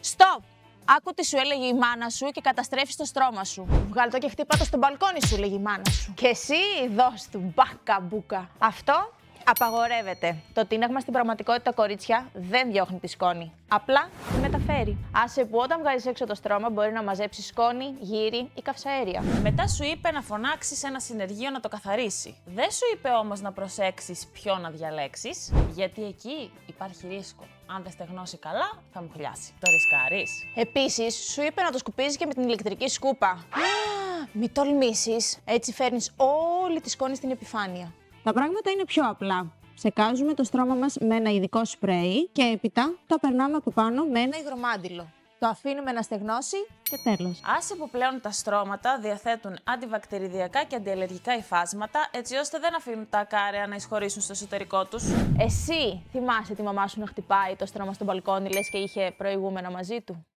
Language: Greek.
Στοπ! Άκου τι σου έλεγε η μάνα σου και καταστρέφεις το στρώμα σου. Βγάλ' το και χτύπα το στο μπαλκόνι σου, λέγει η μάνα σου. Και εσύ δώσ' του μπάκα μπούκα. Αυτό απαγορεύεται. Το τίναγμα στην πραγματικότητα, κορίτσια, δεν διώχνει τη σκόνη. Απλά τη μεταφέρει. Άσε που όταν βγάζεις έξω το στρώμα μπορεί να μαζέψει σκόνη, γύρι ή καυσαέρια. Μετά σου είπε να φωνάξεις ένα συνεργείο να το καθαρίσει. Δεν σου είπε όμως να προσέξεις ποιο να διαλέξεις, γιατί εκεί υπάρχει ρίσκο. Αν δεν στεγνώσει καλά, θα μου χλιάσει. Το ρισκάρεις. Επίσης, σου είπε να το σκουπίζεις και με την ηλεκτρική σκούπα. Μη τολμήσεις. Έτσι φέρνεις όλη τη σκόνη στην επιφάνεια. Τα πράγματα είναι πιο απλά. Ψεκάζουμε το στρώμα μας με ένα ειδικό σπρέι και έπειτα τα περνάμε από πάνω με ένα Υγρομάντιλο. Το αφήνουμε να στεγνώσει. και τέλος. Άσε που πλέον τα στρώματα διαθέτουν αντιβακτηριδιακά και αντιαλλεργικά υφάσματα, έτσι ώστε δεν αφήνουν τα ακάραια να εισχωρήσουν στο εσωτερικό τους. Εσύ θυμάσαι τη μαμά σου να χτυπάει το στρώμα στο μπαλκόνι, λες και είχε προηγούμενα μαζί του?